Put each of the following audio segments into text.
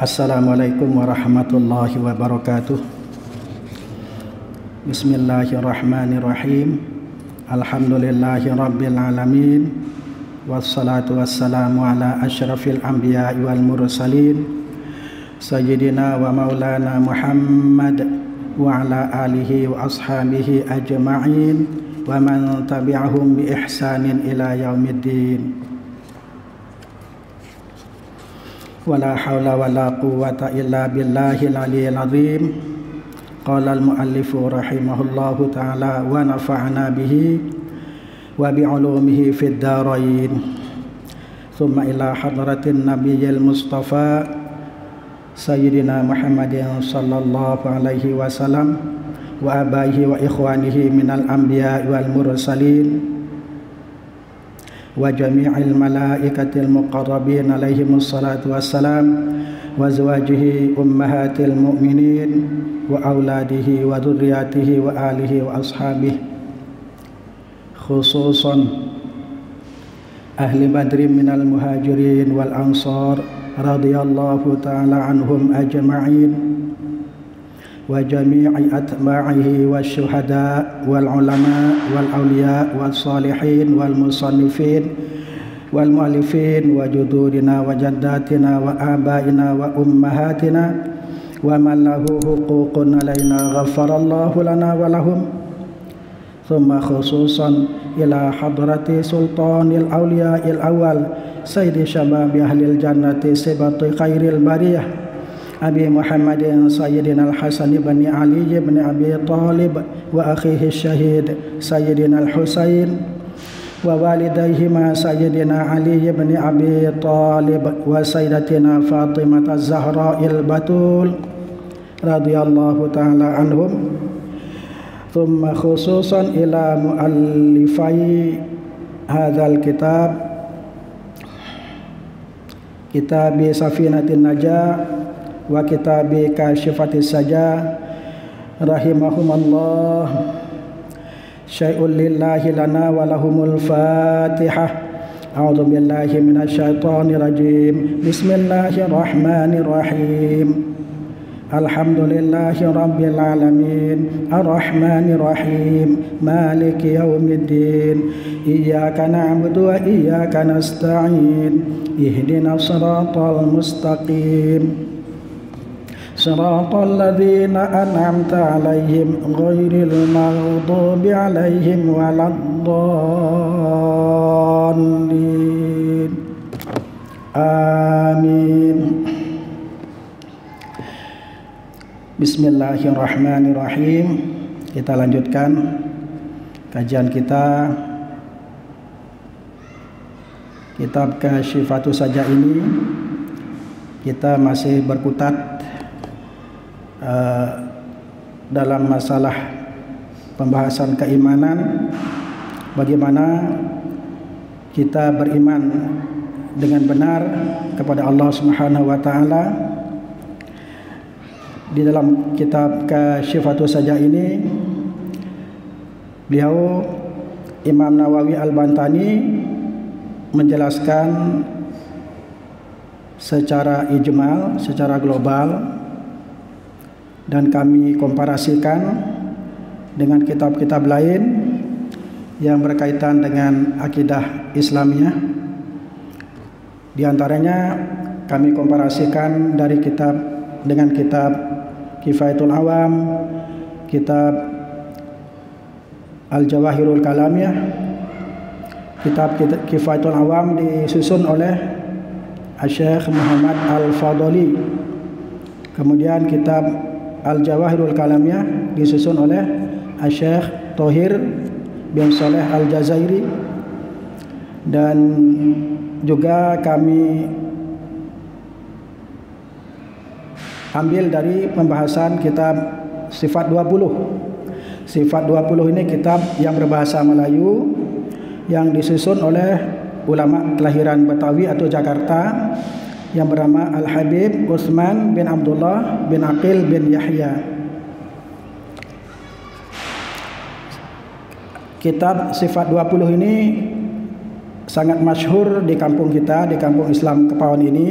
Assalamualaikum warahmatullahi wabarakatuh. Bismillahirrahmanirrahim. Alhamdulillahi rabbil alamin. Wassalatu wassalamu ala asyrafil anbiya wal mursalin Sayyidina wa maulana Muhammad wa ala alihi wa ashabihi ajma'in wa man tabi'ahum bi ihsanin ila yaumiddin. Wala hawla wala quwwata illa billahil aliyyil azim. Qala al-muallifu rahimahullahu ta'ala wa nafa'ana bihi wa bi'ulumihi fid dharain. Thumma ila hadratin nabiyyil mustafa Sayyidina Muhammadin sallallahu alaihi wasallam wa abaihi wa ikhwanihi minal anbiya wal mursalin wa jami'il malaikatil muqarrabin alaihimus salatu wassalam wa azwajihi ummahatil mu'minin wa auladihi wa dhurriyyatihi wa alihi wa ashabihi khususan ahli badrin minal muhajirin wal ansar radhiyallahu ta'ala anhum ajma'in wa jami'i atba'ihi wasyuhada wal ulama wal awliya wal salihin wal musannifin wal muallifin wa jududina wa jaddatina wa abaina wa ummahatina wa man lahu huququn alaina ghaffarallahu lana wa lahum. Thumma khususan ila hadrati sultanil awliya'il awal sayyidi syababi ahlil jannati sibati khairil bariyah Abi Muhammadin Sayyidina Al-Hasan ibn Ali ibn Abi Talib wa akhihi syahid Sayyidina Al-Husain wa walidayhima Sayyidina Ali ibn Abi Talib wa Sayyidatina Fatimah Az-Zahra Il-Batul radhiyallahu ta'ala anhum. Thumma khususan ila muallifai hadzal kitab Kitabi Safinatin Najah wa kitabi Kashifatis Sajah rahimahumallah. Syai'un lillahi lana wa lahumul Fatihah. A'udzu billahi minasyaitonir rajim. Bismillahirrahmanirrahim. Alhamdulillahi rabbil alamin. Arrahmanir rahim. Maliki yaumiddin. Iyyaka na'budu wa iyyaka nasta'in. Ihdinas siratal mustaqim. Siratal ladzina an'amta 'alaihim ghairil maghdubi 'alaihim waladdallin. Amin. Bismillahirrahmanirrahim. Kita lanjutkan kajian kita kitab Kashifatus Sajah ini. Kita masih berkutat dalam masalah pembahasan keimanan, bagaimana kita beriman dengan benar kepada Allah Subhanahu wa taala. Di dalam kitab Kashifatus Sajah ini beliau Imam Nawawi Al-Bantani menjelaskan secara ijmal, secara global, dan kami komparasikan dengan kitab-kitab lain yang berkaitan dengan akidah Islamiyah. Di antaranya kami komparasikan dari kitab dengan kitab Kifayatul Awam, kitab Al-Jawahirul Kalamiyah. Kitab Kifayatul Awam disusun oleh Syekh Muhammad Al-Fadhili. Kemudian kitab Al-Jawahirul Kalamiyah disusun oleh Syekh Thohir bin Saleh Al-Jazairi. Dan juga kami ambil dari pembahasan kitab Sifat 20. Sifat 20 ini kitab yang berbahasa Melayu yang disusun oleh ulama kelahiran Betawi atau Jakarta yang bernama Al-Habib Utsman bin Abdullah bin Aqil bin Yahya. Kitab Sifat 20 ini sangat masyhur di kampung kita, di kampung Islam Kepaon ini.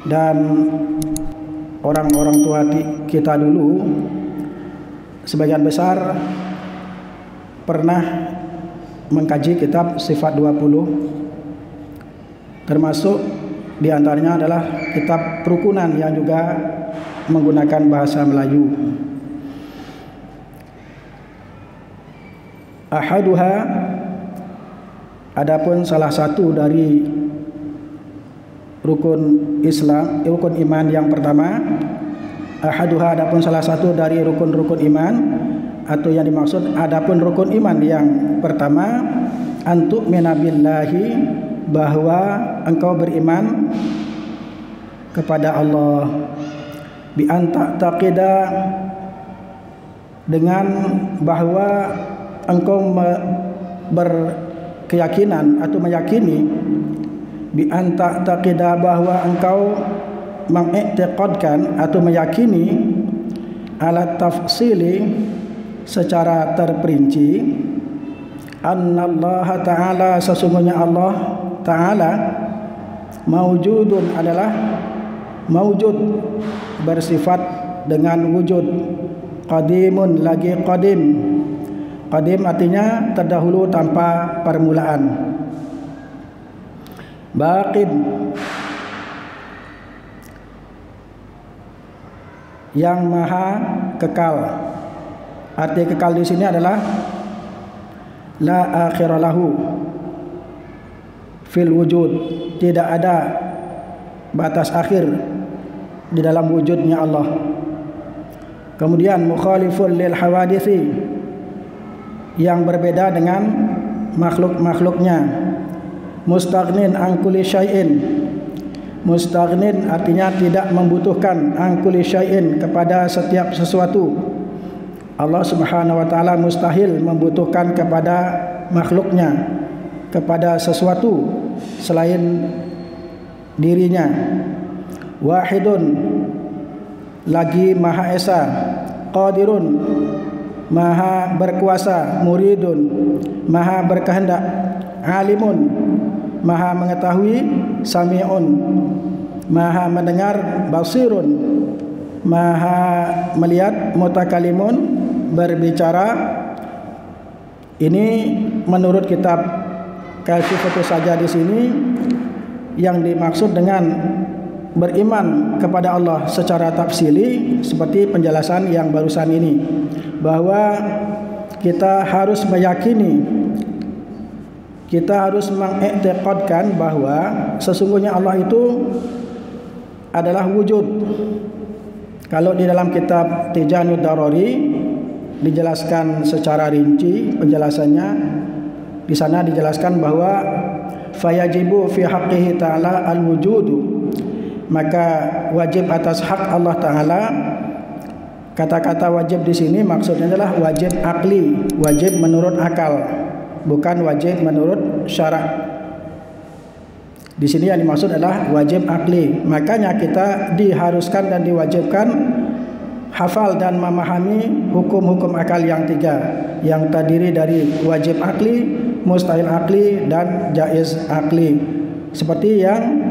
Dan orang-orang tua kita dulu sebagian besar pernah mengkaji kitab Sifat 20, termasuk diantaranya adalah kitab Rukunan yang juga menggunakan bahasa Melayu. Ahaduha, adapun salah satu dari rukun Islam, rukun iman yang pertama. Ahaduha, adapun salah satu dari rukun-rukun iman, atau yang dimaksud adapun rukun iman yang pertama, antuk minabillahi, bahwa engkau beriman kepada Allah, bi anta taqida, dengan bahwa engkau berkeyakinan atau meyakini, bi anta taqida, bahwa engkau mengiktikadkan atau meyakini, ala tafsili, secara terperinci, annallaha ta'ala, sesungguhnya Allah ta'ala, maujudun, adalah maujud, bersifat dengan wujud, qadimun, lagi qadim. Qadim artinya terdahulu tanpa permulaan. Baqin, yang maha kekal. Arti kekal di sini adalah la akhiralahu fil wujud, tidak ada batas akhir di dalam wujudnya Allah. Kemudian mukhalifun lil hawaditsi, yang berbeda dengan makhluk-makhluknya. Mustaghnin an kulli syai'in, mustaghnin artinya tidak membutuhkan, an kulli syai'in, kepada setiap sesuatu. Allah Subhanahu wa taala mustahil membutuhkan kepada makhluknya, kepada sesuatu selain dirinya. Wahidun, lagi maha esa. Qadirun, maha berkuasa. Muridun, maha berkehendak. Alimun, maha mengetahui. Sami'un, maha mendengar. Basirun, maha melihat. Mutakalimun, berbicara. Ini menurut kitab Kasyifus saja di sini yang dimaksud dengan beriman kepada Allah secara tafsili seperti penjelasan yang barusan ini, bahwa kita harus meyakini, kita harus mengiktikadkan bahwa sesungguhnya Allah itu adalah wujud. Kalau di dalam kitab Tijanud Darari dijelaskan secara rinci penjelasannya, di sana dijelaskan bahwa fayajibu fi haqqihi ta'ala al-wujudu, maka wajib atas hak Allah Ta'ala. Kata-kata wajib di sini maksudnya adalah wajib akli, wajib menurut akal, bukan wajib menurut syarak. Di sini yang dimaksud adalah wajib akli. Makanya kita diharuskan dan diwajibkan hafal dan memahami hukum-hukum akal yang tiga, yang terdiri dari wajib akli, mustahil akli, dan jaiz akli, seperti yang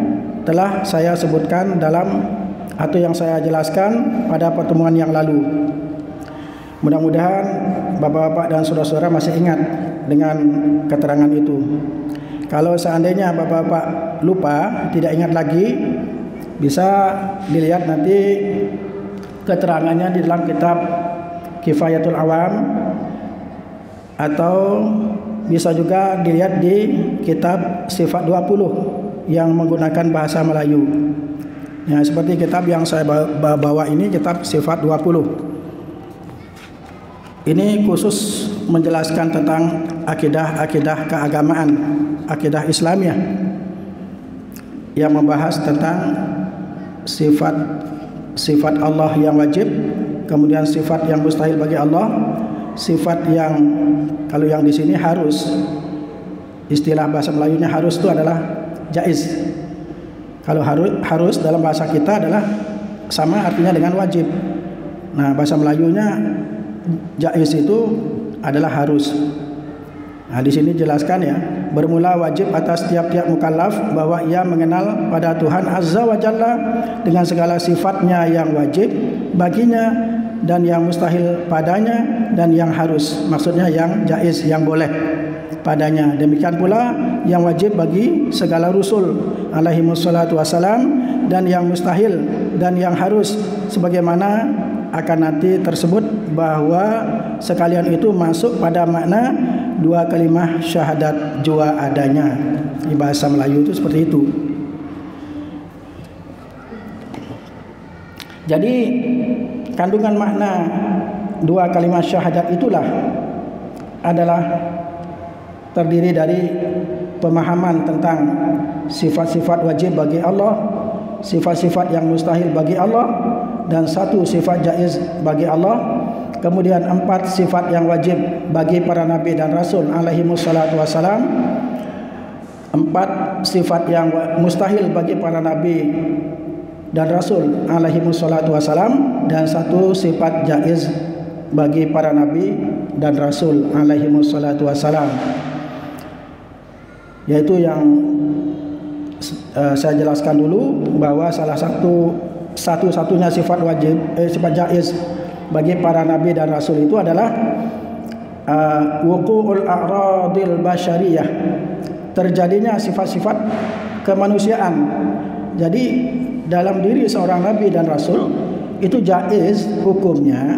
telah saya sebutkan dalam atau yang saya jelaskan pada pertemuan yang lalu. Mudah-mudahan bapak-bapak dan saudara-saudara masih ingat dengan keterangan itu. Kalau seandainya bapak-bapak lupa, tidak ingat lagi, bisa dilihat nanti keterangannya di dalam kitab Kifayatul Awam, atau bisa juga dilihat di kitab Sifat 20 yang menggunakan bahasa Melayu. Ya, seperti kitab yang saya bawa ini, kitab Sifat 20. Ini khusus menjelaskan tentang akidah keagamaan, akidah Islamiyah, yang membahas tentang sifat Allah yang wajib, kemudian sifat yang mustahil bagi Allah, sifat yang kalau yang di sini harus, istilah bahasa Melayunya harus itu adalah jaiz. Kalau harus dalam bahasa kita adalah sama artinya dengan wajib. Nah, bahasa Melayunya jaiz itu adalah harus. Di sini jelaskan ya, bermula wajib atas tiap-tiap mukallaf bahwa ia mengenal pada Tuhan Azza wa Jalla dengan segala sifatnya yang wajib baginya dan yang mustahil padanya dan yang harus, maksudnya yang jaiz, yang boleh padanya. Demikian pula yang wajib bagi segala rasul alaihi wassalatu wassalam dan yang mustahil dan yang harus, sebagaimana akan nanti tersebut bahwa sekalian itu masuk pada makna dua kalimah syahadat jua adanya. Di bahasa Melayu itu seperti itu. Jadi kandungan makna dua kalimat syahadat itulah adalah terdiri dari pemahaman tentang sifat-sifat wajib bagi Allah, sifat-sifat yang mustahil bagi Allah, dan satu sifat jaiz bagi Allah. Kemudian 4 sifat yang wajib bagi para nabi dan rasul alaihi wassalatu wassalam, 4 sifat yang mustahil bagi para nabi dan rasul alaihi wassalatu wassalam, dan 1 sifat jaiz bagi para nabi dan rasul alaihi wassalatu wassalam, yaitu yang saya jelaskan dulu bahwa satu-satunya sifat wajib, sifat jaiz bagi para nabi dan rasul itu adalah wuqu'ul a'radil basyariyah, terjadinya sifat-sifat kemanusiaan. Jadi dalam diri seorang nabi dan rasul itu jaiz hukumnya,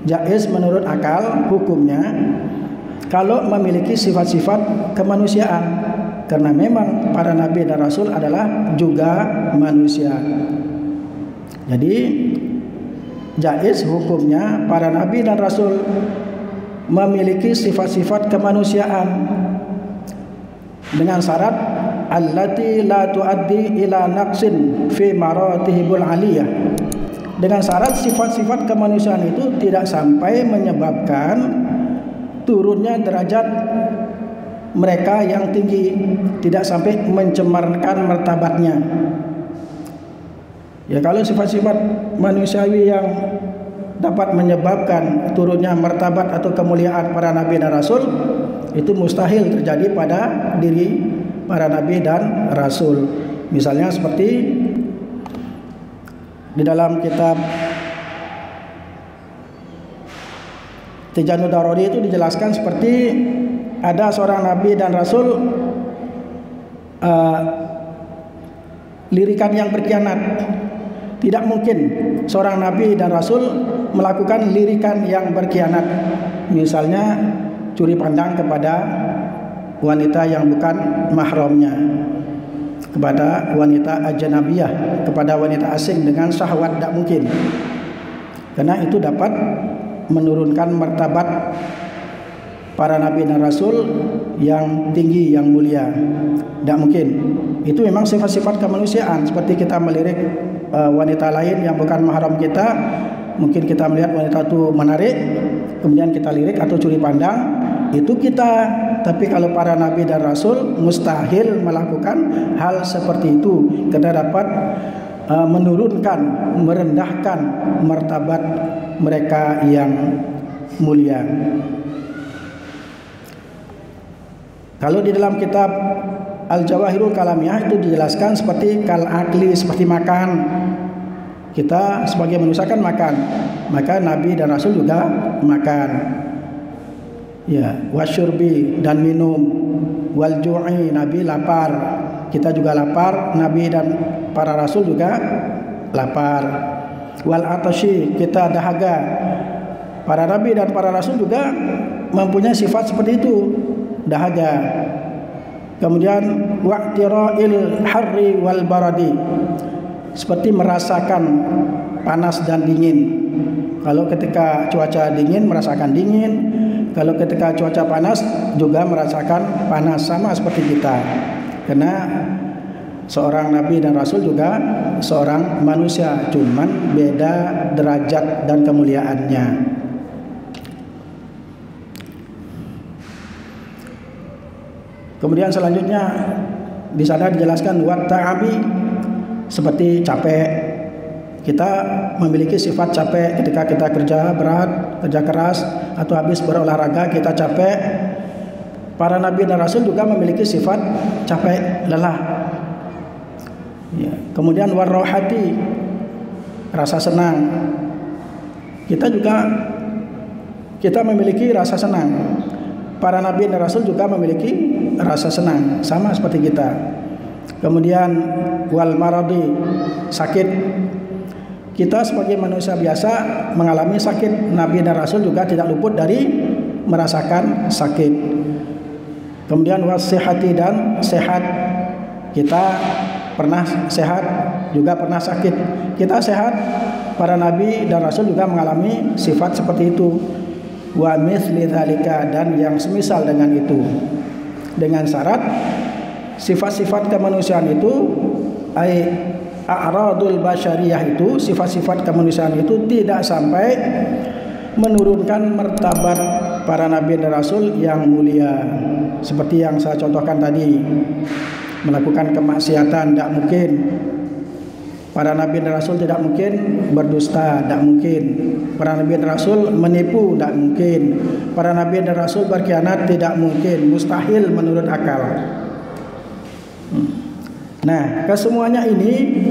jaiz menurut akal hukumnya kalau memiliki sifat-sifat kemanusiaan, karena memang para nabi dan rasul adalah juga manusia. Jadi jaiz hukumnya para nabi dan rasul memiliki sifat-sifat kemanusiaan dengan syarat allati la tuaddi ila naqsin fi maratihil aliyah, dengan syarat sifat-sifat kemanusiaan itu tidak sampai menyebabkan turunnya derajat mereka yang tinggi, tidak sampai mencemarkan martabatnya. Ya, kalau sifat-sifat manusiawi yang dapat menyebabkan turunnya martabat atau kemuliaan para nabi dan rasul, itu mustahil terjadi pada diri para nabi dan rasul. Misalnya seperti di dalam kitab Tijanud Daruri itu dijelaskan seperti ada seorang nabi dan rasul lirikan yang berkhianat. Tidak mungkin seorang nabi dan rasul melakukan lirikan yang berkhianat. Misalnya curi pandang kepada wanita yang bukan mahramnya, kepada wanita ajnabiyah, kepada wanita asing dengan syahwat, tidak mungkin. Karena itu dapat menurunkan martabat para nabi dan rasul yang tinggi, yang mulia. Tidak mungkin. Itu memang sifat-sifat kemanusiaan. Seperti kita melirik wanita lain yang bukan mahram kita, mungkin kita melihat wanita itu menarik, kemudian kita lirik atau curi pandang, itu kita. Tapi kalau para nabi dan rasul mustahil melakukan hal seperti itu, karena dapat menurunkan, merendahkan martabat mereka yang mulia. Kalau di dalam kitab Al-Jawahirul Kalamiyah itu dijelaskan seperti kal akli, seperti makan. Kita sebagai manusia kan makan, maka nabi dan rasul juga makan. Ya, wasyurbi, dan minum, wal ju'i, nabi lapar, kita juga lapar, nabi dan para rasul juga lapar. Wal atashi, kita dahaga, para nabi dan para rasul juga mempunyai sifat seperti itu, dahaga. Kemudian waqtira'il harri wal baradi, seperti merasakan panas dan dingin. Kalau ketika cuaca dingin merasakan dingin, kalau ketika cuaca panas juga merasakan panas, sama seperti kita. Karena seorang nabi dan rasul juga seorang manusia, cuman beda derajat dan kemuliaannya. Kemudian selanjutnya di sana dijelaskan wat ta'abi, seperti capek. Kita memiliki sifat capek ketika kita kerja berat, kerja keras, atau habis berolahraga kita capek. Para nabi dan rasul juga memiliki sifat capek, lelah. Ya. Kemudian warrohati, rasa senang. Kita memiliki rasa senang. Para nabi dan rasul juga memiliki rasa senang, sama seperti kita. Kemudian wal maradi, sakit. Kita sebagai manusia biasa mengalami sakit. Nabi dan rasul juga tidak luput dari merasakan sakit. Kemudian wasihati, dan sehat. Kita pernah sehat, juga pernah sakit. Kita sehat, para nabi dan rasul juga mengalami sifat seperti itu. Wa mithli dzalika, dan yang semisal dengan itu, dengan syarat sifat-sifat kemanusiaan itu a'radul basyariyah, itu sifat-sifat kemanusiaan itu tidak sampai menurunkan martabat para nabi dan rasul yang mulia. Seperti yang saya contohkan tadi, melakukan kemaksiatan tidak mungkin. Para nabi dan rasul tidak mungkin berdusta, tidak mungkin. Para nabi dan rasul menipu, tidak mungkin. Para nabi dan rasul berkhianat, tidak mungkin, mustahil menurut akal. Nah, kesemuanya ini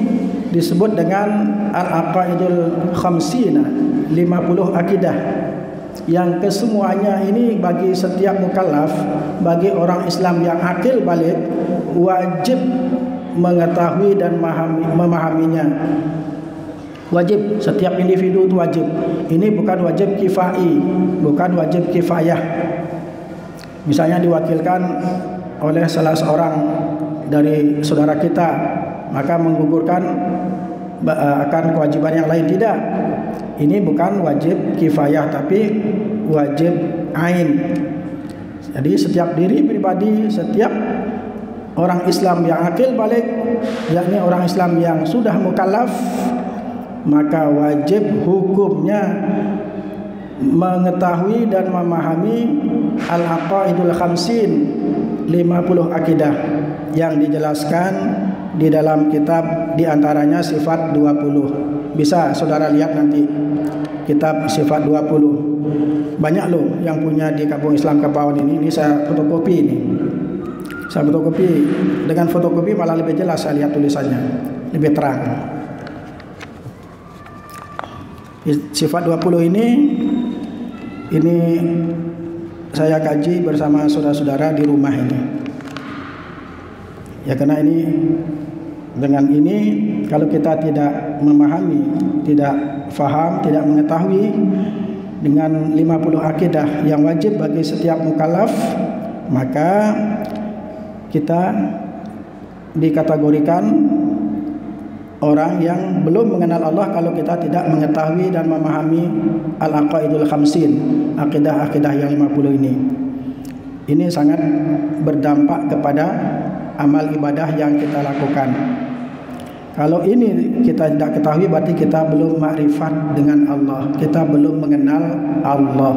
disebut dengan al-aqaidul khamsina, 50 akidah. Yang kesemuanya ini bagi setiap mukallaf, bagi orang Islam yang akil balik, wajib mengetahui dan memahaminya. Wajib, setiap individu itu wajib. Ini bukan wajib kifai, bukan wajib kifayah. Misalnya diwakilkan oleh salah seorang dari saudara kita, maka menggugurkan akan kewajiban yang lain, tidak. Ini bukan wajib kifayah, tapi wajib ain. Jadi setiap diri pribadi, setiap orang Islam yang akil balik, yakni orang Islam yang sudah mukallaf, maka wajib hukumnya mengetahui dan memahami al-aqaidul khamsin, 50 akidah yang dijelaskan di dalam kitab, diantaranya sifat 20. Bisa saudara lihat nanti kitab sifat 20. Banyak loh yang punya di Kampung Islam Kapawan ini saya fotokopi ini. Saya fotokopi, dengan fotokopi malah lebih jelas saya lihat tulisannya, lebih terang. Sifat 20 ini saya kaji bersama saudara-saudara di rumah ini. Ya, karena ini, dengan ini kalau kita tidak memahami, tidak faham, tidak mengetahui dengan 50 akidah yang wajib bagi setiap mukallaf, maka kita dikategorikan orang yang belum mengenal Allah kalau kita tidak mengetahui dan memahami al-aqaidul khamsin, akidah-akidah yang 50 ini. Ini sangat berdampak kepada amal ibadah yang kita lakukan. Kalau ini kita tidak ketahui, berarti kita belum makrifat dengan Allah, kita belum mengenal Allah.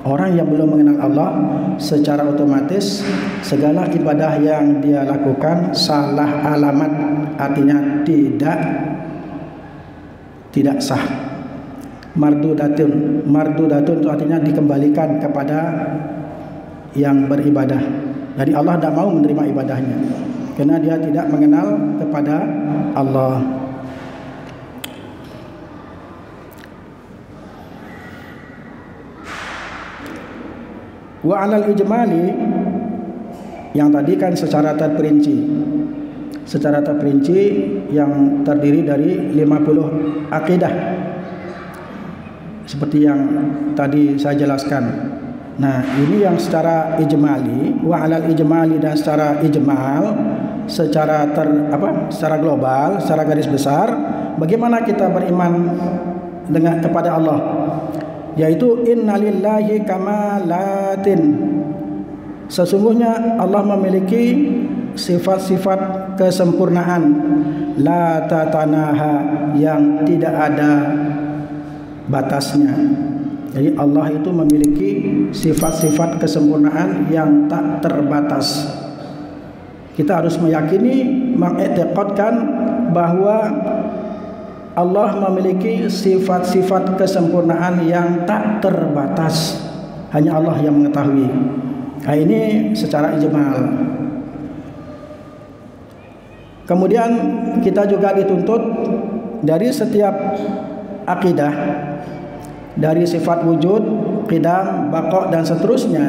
Orang yang belum mengenal Allah, secara otomatis segala ibadah yang dia lakukan salah alamat, artinya tidak sah. Mardudatun itu artinya dikembalikan kepada yang beribadah. Jadi Allah tidak mau menerima ibadahnya karena dia tidak mengenal kepada Allah. Wa 'alal ijmali, yang tadi kan secara terperinci yang terdiri dari 50 akidah seperti yang tadi saya jelaskan. Nah, ini yang secara ijmali, wa 'alal ijmali, dan secara ijmal, secara global, secara garis besar, bagaimana kita beriman kepada Allah, yaitu innalillahi kamalatin, sesungguhnya Allah memiliki sifat-sifat kesempurnaan, la tatanaha, yang tidak ada batasnya. Jadi Allah itu memiliki sifat-sifat kesempurnaan yang tak terbatas. Kita harus meyakini, mengiktikadkan bahwa Allah memiliki sifat-sifat kesempurnaan yang tak terbatas. Hanya Allah yang mengetahui. Nah, ini secara ijmal. Kemudian kita juga dituntut dari setiap akidah, dari sifat wujud, qidam, baqa dan seterusnya,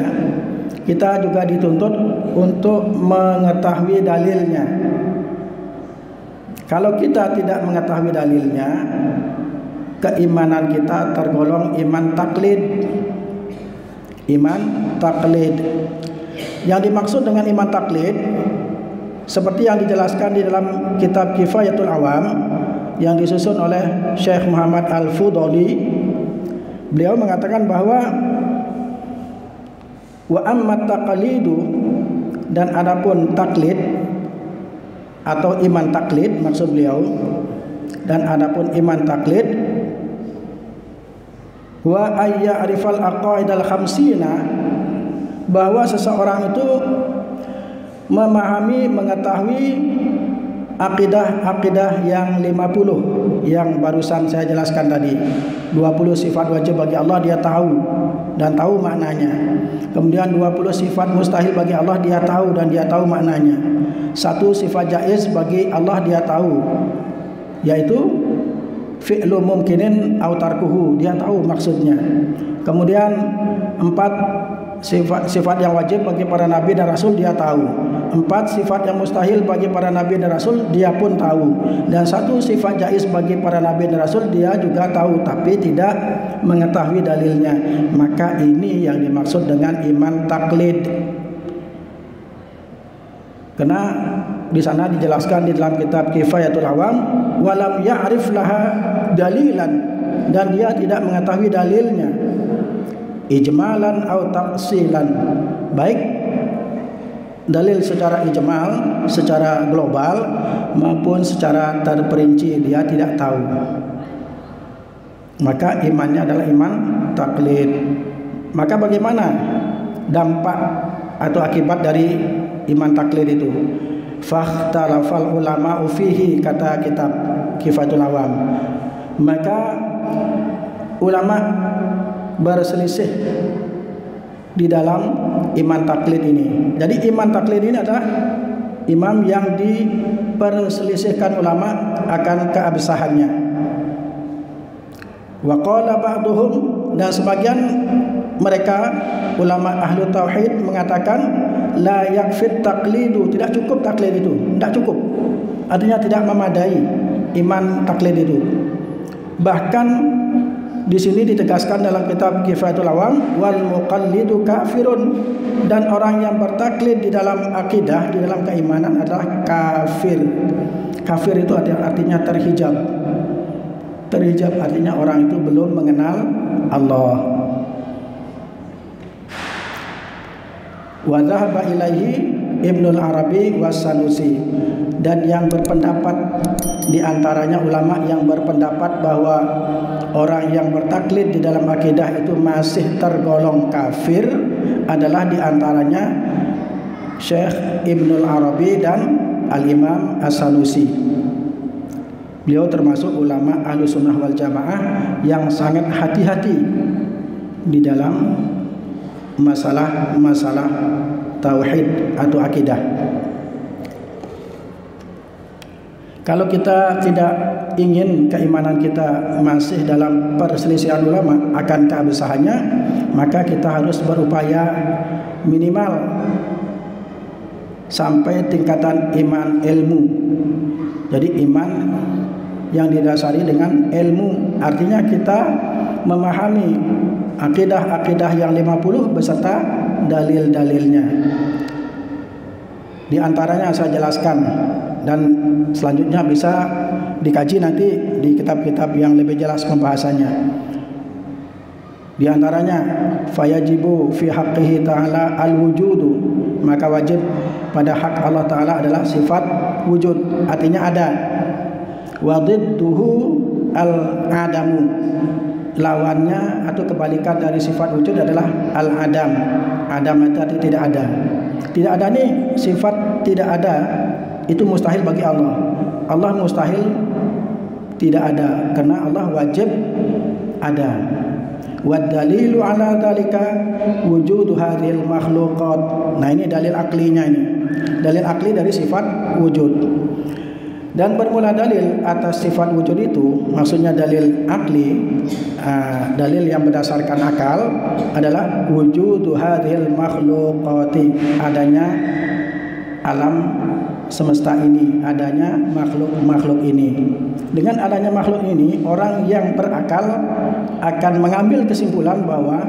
kita juga dituntut untuk mengetahui dalilnya. Kalau kita tidak mengetahui dalilnya, keimanan kita tergolong iman taklid. Iman taklid. Yang dimaksud dengan iman taklid seperti yang dijelaskan di dalam kitab Kifayatul Awam yang disusun oleh Syekh Muhammad Al-Fudhali. Beliau mengatakan bahwa wa amma taqlidu, dan adapun taklid atau iman taklid maksud beliau, dan adapun iman taklid wa ayya'rifal aqaidal khamsina, bahwa seseorang itu memahami, mengetahui akidah-akidah yang 50 yang barusan saya jelaskan tadi. 20 sifat wajib bagi Allah dia tahu dan tahu maknanya. Kemudian 20 sifat mustahil bagi Allah dia tahu dan dia tahu maknanya. 1 sifat jaiz bagi Allah dia tahu, yaitu fi'lu mumkinin au tarkuhu, dia tahu maksudnya. Kemudian 4 sifat yang wajib bagi para nabi dan rasul dia tahu. 4 sifat yang mustahil bagi para nabi dan rasul dia pun tahu. Dan 1 sifat jaiz bagi para nabi dan rasul dia juga tahu, tapi tidak mengetahui dalilnya. Maka ini yang dimaksud dengan iman taklid. Karena di sana dijelaskan di dalam kitab Kifayatul Awam, walam ya'rif laha dalilan, dan dia tidak mengetahui dalilnya, ijmalan atau tafsilan, baik dalil secara ijmal, secara global, maupun secara terperinci dia tidak tahu. Maka imannya adalah iman taklid. Maka bagaimana dampak atau akibat dari iman taklid itu? Fakhtalafal ulama'u fihi, kata kitab Kifayatul Awam. Maka ulama berselisih di dalam iman taklid ini. Jadi iman taklid ini adalah imam yang diperselisihkan ulama akan keabsahannya. Wa qala ba'duhum, dan sebagian mereka ulama ahlu tauhid mengatakan la yakfit taqlidu, tidak cukup taklid itu, tidak cukup. Artinya tidak memadai iman taklid itu. Bahkan di sini ditegaskan dalam kitab Kifayatul Awam, wal muqallidu kafirun, dan orang yang bertaklid di dalam akidah, di dalam keimanan adalah kafir. Kafir itu artinya terhijab. Terhijab artinya orang itu belum mengenal Allah. Wa dhahaba ilaihi Ibnul Arabi was-Sanusi, dan yang berpendapat di antaranya ulama yang berpendapat bahwa orang yang bertaklid di dalam akidah itu masih tergolong kafir adalah di antaranya Syekh Ibnul Arabi dan Al-Imam As-Sanusi. Beliau termasuk ulama Ahlussunnah wal Jamaah yang sangat hati-hati di dalam masalah tauhid atau akidah. Kalau kita tidak ingin keimanan kita masih dalam perselisihan ulama akan keabsahannya, maka kita harus berupaya minimal sampai tingkatan iman ilmu. Jadi iman yang didasari dengan ilmu, artinya kita memahami akidah-akidah yang 50 beserta dalil-dalilnya. Di antaranya saya jelaskan, dan selanjutnya bisa dikaji nanti di kitab-kitab yang lebih jelas pembahasannya. Di antaranya fayajibu fi haqqihi ta'ala al-wujudu, maka wajib pada hak Allah Ta'ala adalah sifat wujud, artinya ada. Wa dhidduhu al-adamu, lawannya atau kebalikan dari sifat wujud adalah al-adam. Adam itu artinya tidak ada. Tidak ada ini sifat tidak ada, itu mustahil bagi Allah. Allah mustahil tidak ada, karena Allah wajib ada. Wa dalilu ala dzalika wujudu hadhil makhluqat. Nah, ini dalil aklinya ini. Dalil akli dari sifat wujud. Dan bermula dalil atas sifat wujud itu, maksudnya dalil akli, dalil yang berdasarkan akal adalah wujudu hadhil makhluqati, adanya alam semesta ini, adanya makhluk-makhluk ini. Dengan adanya makhluk ini, orang yang berakal akan mengambil kesimpulan bahwa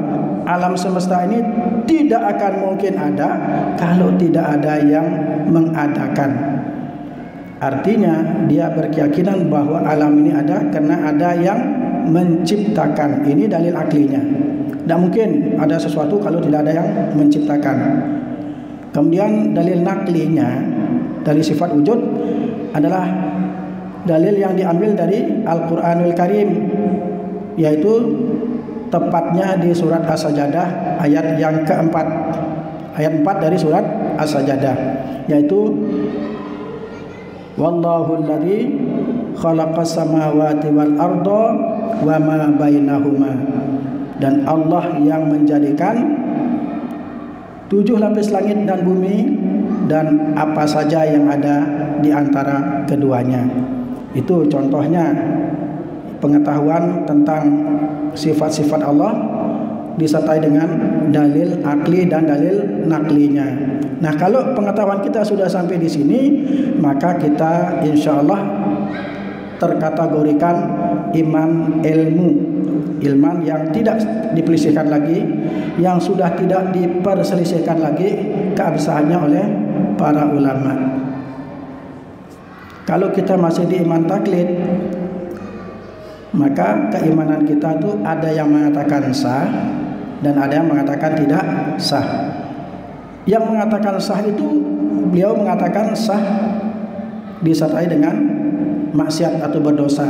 alam semesta ini tidak akan mungkin ada kalau tidak ada yang mengadakan. Artinya dia berkeyakinan bahwa alam ini ada karena ada yang menciptakan. Ini dalil aklinya. Tidak mungkin ada sesuatu kalau tidak ada yang menciptakan. Kemudian dalil naklinya dari sifat wujud adalah dalil yang diambil dari Al-Quranul Karim, yaitu tepatnya di surat As-Sajadah ayat yang keempat, ayat 4 dari surat As-Sajadah, yaitu wallahu alladzi khalaqas samawati wal arda wa ma bainahuma, dan Allah yang menjadikan 7 lapis langit dan bumi dan apa saja yang ada di antara keduanya. Itu contohnya pengetahuan tentang sifat-sifat Allah disertai dengan dalil akli dan dalil naklinya. Nah, kalau pengetahuan kita sudah sampai di sini, maka kita insya Allah terkategorikan iman ilmu, ilman yang tidak diperselisihkan lagi, yang sudah tidak diperselisihkan lagi keabsahannya oleh para ulama. Kalau kita masih di iman taklid, maka keimanan kita itu ada yang mengatakan sah dan ada yang mengatakan tidak sah. Yang mengatakan sah itu beliau mengatakan sah disertai dengan maksiat atau berdosa.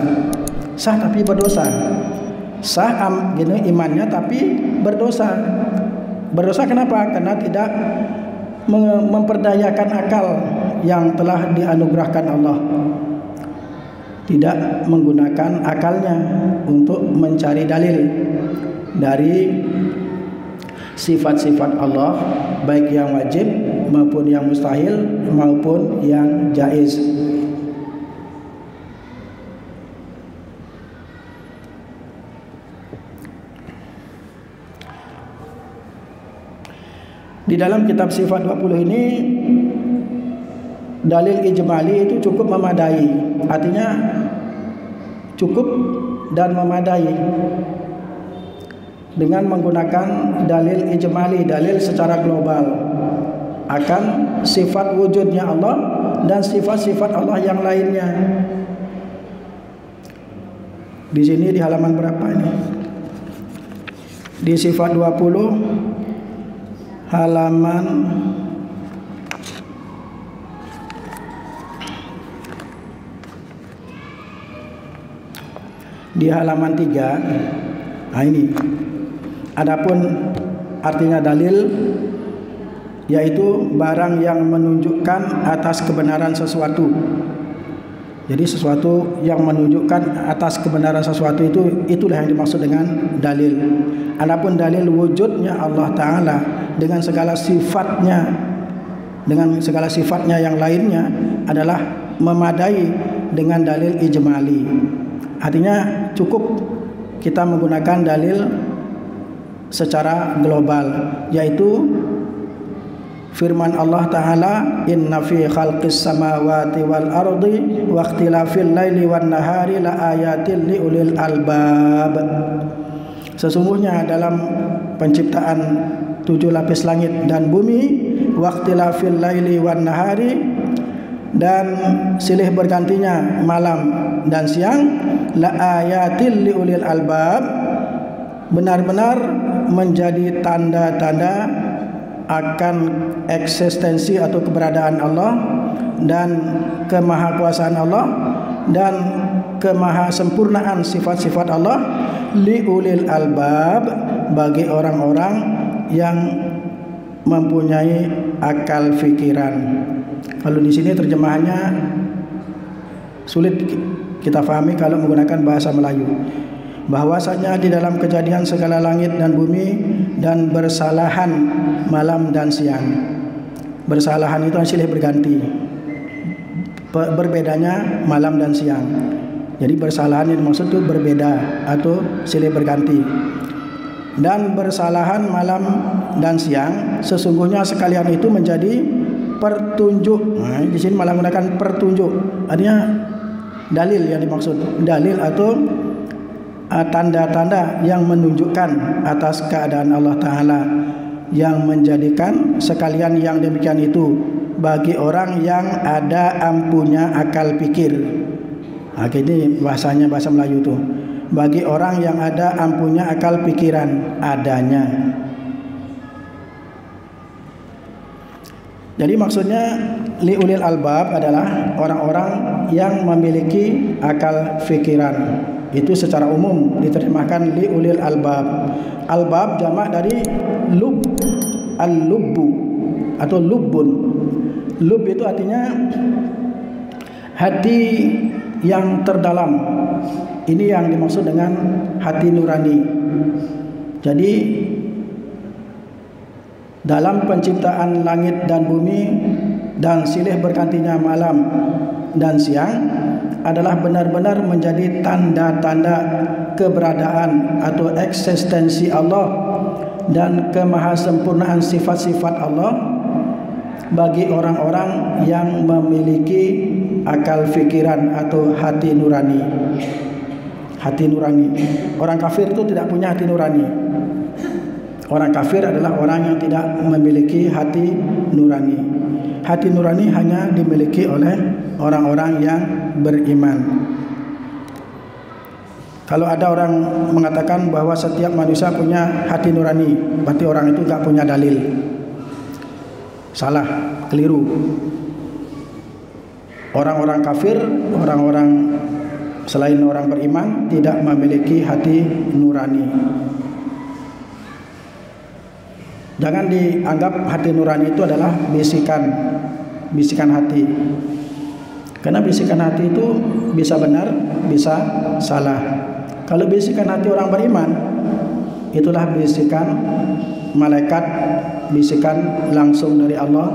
Sah tapi berdosa. Sah gini imannya tapi berdosa. Berdosa kenapa? Karena tidak memperdayakan akal yang telah dianugerahkan Allah. Tidak menggunakan akalnya untuk mencari dalil dari sifat-sifat Allah, baik yang wajib maupun yang mustahil maupun yang jaiz. Di dalam kitab Sifat 20 ini dalil ijmali itu cukup memadai, artinya cukup dan memadai dengan menggunakan dalil ijmali, dalil secara global akan sifat wujudnya Allah dan sifat-sifat Allah yang lainnya. Di sini di halaman berapa ini? Di Sifat 20 halaman di halaman 3. Nah, ini adapun artinya dalil, yaitu barang yang menunjukkan atas kebenaran sesuatu. Jadi sesuatu yang menunjukkan atas kebenaran sesuatu itulah yang dimaksud dengan dalil. Adapun dalil wujudnya Allah Ta'ala dengan segala sifatnya, yang lainnya adalah memadai dengan dalil ijmali. Artinya cukup kita menggunakan dalil secara global, yaitu firman Allah Ta'ala, inna fi khalqis samawati wal ardi wa ikhtilafil laili wan nahari la ayatin li ulil albab. Sesungguhnya dalam penciptaan 7 lapis langit dan bumi, wa ikhtilafil laili wan nahari, dan silih bergantinya malam dan siang, la ayatin li ulil albab, benar-benar menjadi tanda-tanda akan eksistensi atau keberadaan Allah dan kemahakuasaan Allah dan kemahasempurnaan sifat-sifat Allah, li ulil albab, bagi orang-orang yang mempunyai akal fikiran. Kalau di sini terjemahannya sulit kita pahami kalau menggunakan bahasa Melayu. bahwasanya di dalam kejadian segala langit dan bumi dan bersalahan malam dan siang. Bersalahan itu silih berganti, berbedanya malam dan siang. Jadi bersalahan yang dimaksud itu berbeda atau silih berganti. Dan bersalahan malam dan siang sesungguhnya sekalian itu menjadi pertunjuk. Nah, di sini malah menggunakan pertunjuk. Artinya dalil yang dimaksud, dalil atau tanda-tanda yang menunjukkan atas keadaan Allah Ta'ala, yang menjadikan sekalian yang demikian itu bagi orang yang ada ampunya akal pikir. Nah, ini bahasanya bahasa Melayu tuh. Bagi orang yang ada ampunya akal pikiran adanya. Jadi maksudnya liulil albab adalah orang-orang yang memiliki akal pikiran. Itu secara umum diterjemahkan liulil albab. Albab jamak dari lub, al-lubbu atau lubbun. Lub itu artinya hati yang terdalam. Ini yang dimaksud dengan hati nurani. Jadi dalam penciptaan langit dan bumi dan silih bergantinya malam dan siang adalah benar-benar menjadi tanda-tanda keberadaan atau eksistensi Allah dan kemahasempurnaan sifat-sifat Allah bagi orang-orang yang memiliki akal fikiran atau hati nurani. Hati nurani. Orang kafir itu tidak punya hati nurani. Orang kafir adalah orang yang tidak memiliki hati nurani. Hati nurani hanya dimiliki oleh orang-orang yang beriman. Kalau ada orang mengatakan bahwa setiap manusia punya hati nurani, berarti orang itu tidak punya dalil. Salah, keliru. Orang-orang kafir, orang-orang selain orang beriman tidak memiliki hati nurani. Jangan dianggap hati nurani itu adalah bisikan hati. Karena bisikan hati itu bisa benar, bisa salah. Kalau bisikan hati orang beriman, itulah bisikan malaikat, bisikan langsung dari Allah.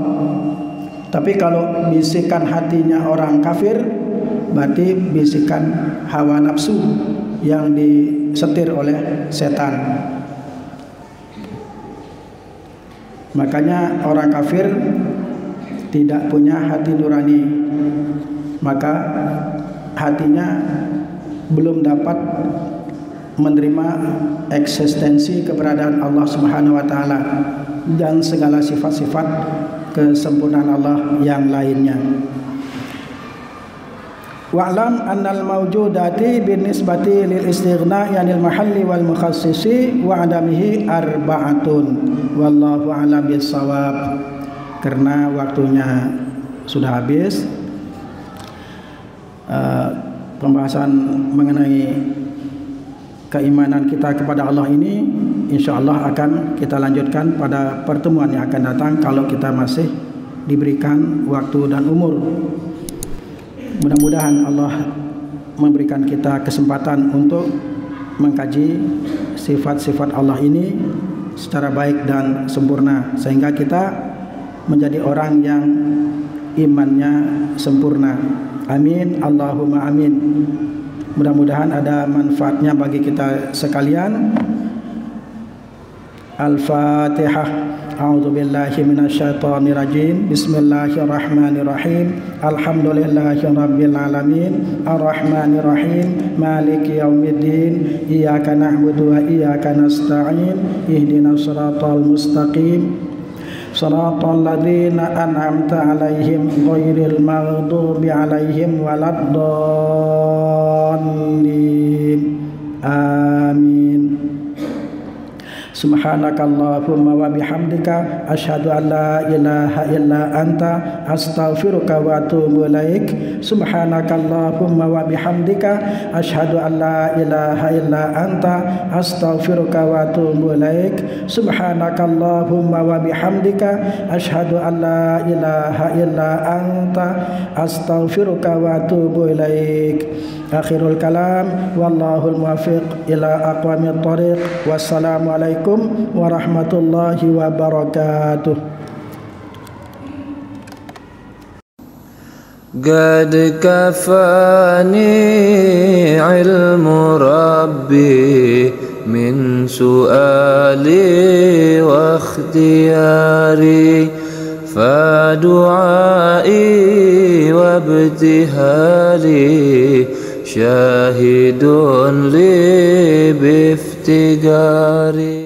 Tapi kalau bisikan hatinya orang kafir, berarti bisikan hawa nafsu yang disetir oleh setan. Makanya orang kafir tidak punya hati nurani, maka hatinya belum dapat menerima eksistensi keberadaan Allah Subhanahu wa taala dan segala sifat-sifat kesempurnaan Allah yang lainnya. Wa'lam annal mawjudati binisbati lil istighna yanil mahalli wal mukhassisi wa adamihi arba'atun wallahu a'lam bissawab. Karena waktunya sudah habis, pembahasan mengenai keimanan kita kepada Allah ini insyaallah akan kita lanjutkan pada pertemuan yang akan datang kalau kita masih diberikan waktu dan umur. Mudah-mudahan Allah memberikan kita kesempatan untuk mengkaji sifat-sifat Allah ini secara baik dan sempurna sehingga kita menjadi orang yang imannya sempurna. Amin, Allahumma amin. Mudah-mudahan ada manfaatnya bagi kita sekalian. Al-Fatihah. A'udzu billahi minasyaitonir rajim. Bismillahirrahmanirrahim. Alhamdulillahirabbil alamin. Arrahmanir rahim. Maliki yaumiddin. Iyyaka na'budu wa iyyaka nasta'in. Ihdinas siratal mustaqim. Shiratal ladzina an'amta 'alaihim ghairil maghdubi 'alaihim waladdallin. Amin. Subhanakallahumma wa bihamdika asyhadu an la ilaha illa anta astaghfiruka wa atubu ilaik. Subhanakallahumma wa bihamdika asyhadu an la ilaha illa anta astaghfiruka wa atubu ilaik. Subhanakallahumma wa bihamdika asyhadu an la ilaha illa anta astaghfiruka wa atubu ilaik. Akhirul kalam, wallahul muwaffiq ila aqwamit thariq. Wassalamualaikum warahmatullahi wabarakatuh. قد كفاني علم ربي من سؤالي واختياري فدعائي وابتهالي شاهد لي بافتقاري.